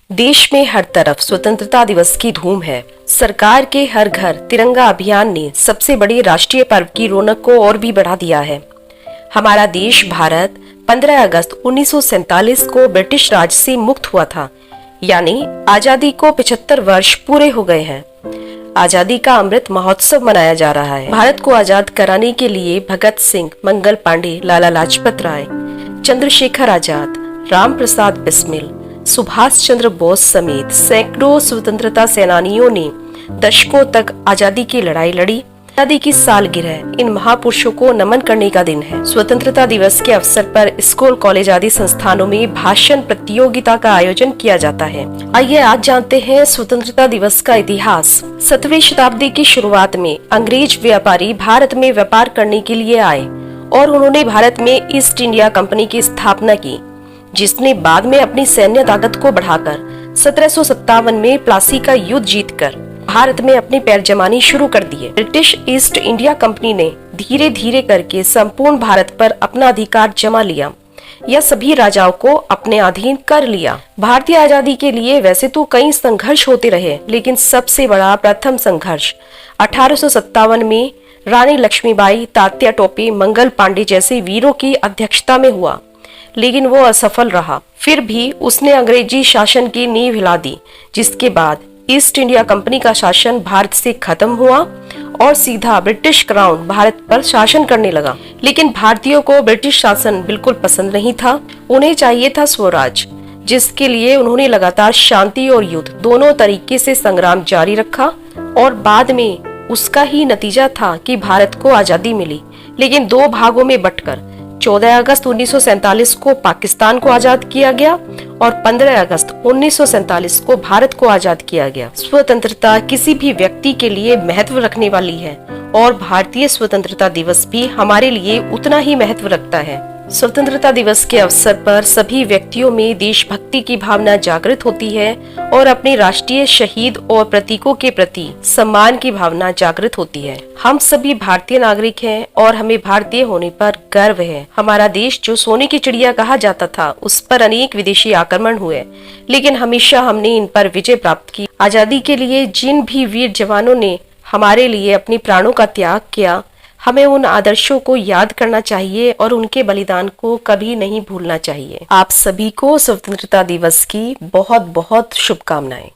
देश में हर तरफ स्वतंत्रता दिवस की धूम है। सरकार के हर घर तिरंगा अभियान ने सबसे बड़े राष्ट्रीय पर्व की रौनक को और भी बढ़ा दिया है। हमारा देश भारत 15 अगस्त 1947 को ब्रिटिश राज से मुक्त हुआ था, यानी आजादी को 75 वर्ष पूरे हो गए हैं। आजादी का अमृत महोत्सव मनाया जा रहा है। भारत को आजाद कराने के लिए भगत सिंह, मंगल पांडे, लाला लाजपत राय, चंद्रशेखर आजाद, राम प्रसाद बिस्मिल, सुभाष चंद्र बोस समेत सैकड़ों स्वतंत्रता सेनानियों ने दशकों तक आजादी की लड़ाई लड़ी। आजादी की सालगिरह इन महापुरुषों को नमन करने का दिन है। स्वतंत्रता दिवस के अवसर पर स्कूल, कॉलेज आदि संस्थानों में भाषण प्रतियोगिता का आयोजन किया जाता है। आइए आज जानते हैं स्वतंत्रता दिवस का इतिहास। 17वीं शताब्दी की शुरुआत में अंग्रेज व्यापारी भारत में व्यापार करने के लिए आए और उन्होंने भारत में ईस्ट इंडिया कंपनी की स्थापना की, जिसने बाद में अपनी सैन्य ताकत को बढ़ाकर 1757 में प्लासी का युद्ध जीतकर भारत में अपने पैर जमाने शुरू कर दिए। ब्रिटिश ईस्ट इंडिया कंपनी ने धीरे धीरे करके संपूर्ण भारत पर अपना अधिकार जमा लिया या सभी राजाओं को अपने अधीन कर लिया। भारतीय आजादी के लिए वैसे तो कई संघर्ष होते रहे, लेकिन सबसे बड़ा प्रथम संघर्ष 1857 में रानी लक्ष्मीबाई, तात्या टोपे, मंगल पांडे जैसे वीरों की अध्यक्षता में हुआ, लेकिन वो असफल रहा। फिर भी उसने अंग्रेजी शासन की नींव हिला दी, जिसके बाद ईस्ट इंडिया कंपनी का शासन भारत से खत्म हुआ और सीधा ब्रिटिश क्राउन भारत पर शासन करने लगा। लेकिन भारतीयों को ब्रिटिश शासन बिल्कुल पसंद नहीं था। उन्हें चाहिए था स्वराज, जिसके लिए उन्होंने लगातार शांति और युद्ध दोनों तरीके से संग्राम जारी रखा और बाद में उसका ही नतीजा था कि भारत को आजादी मिली, लेकिन दो भागों में बंटकर। 14 अगस्त 1947 को पाकिस्तान को आजाद किया गया और 15 अगस्त 1947 को भारत को आजाद किया गया। स्वतंत्रता किसी भी व्यक्ति के लिए महत्व रखने वाली है और भारतीय स्वतंत्रता दिवस भी हमारे लिए उतना ही महत्व रखता है। स्वतंत्रता दिवस के अवसर पर सभी व्यक्तियों में देशभक्ति की भावना जागृत होती है और अपने राष्ट्रीय शहीद और प्रतीकों के प्रति सम्मान की भावना जागृत होती है। हम सभी भारतीय नागरिक हैं और हमें भारतीय होने पर गर्व है। हमारा देश जो सोने की चिड़िया कहा जाता था, उस पर अनेक विदेशी आक्रमण हुए, लेकिन हमेशा हमने इन पर विजय प्राप्त की। आजादी के लिए जिन भी वीर जवानों ने हमारे लिए अपने प्राणों का त्याग किया, हमें उन आदर्शों को याद करना चाहिए और उनके बलिदान को कभी नहीं भूलना चाहिए। आप सभी को स्वतंत्रता दिवस की बहुत बहुत शुभकामनाएं।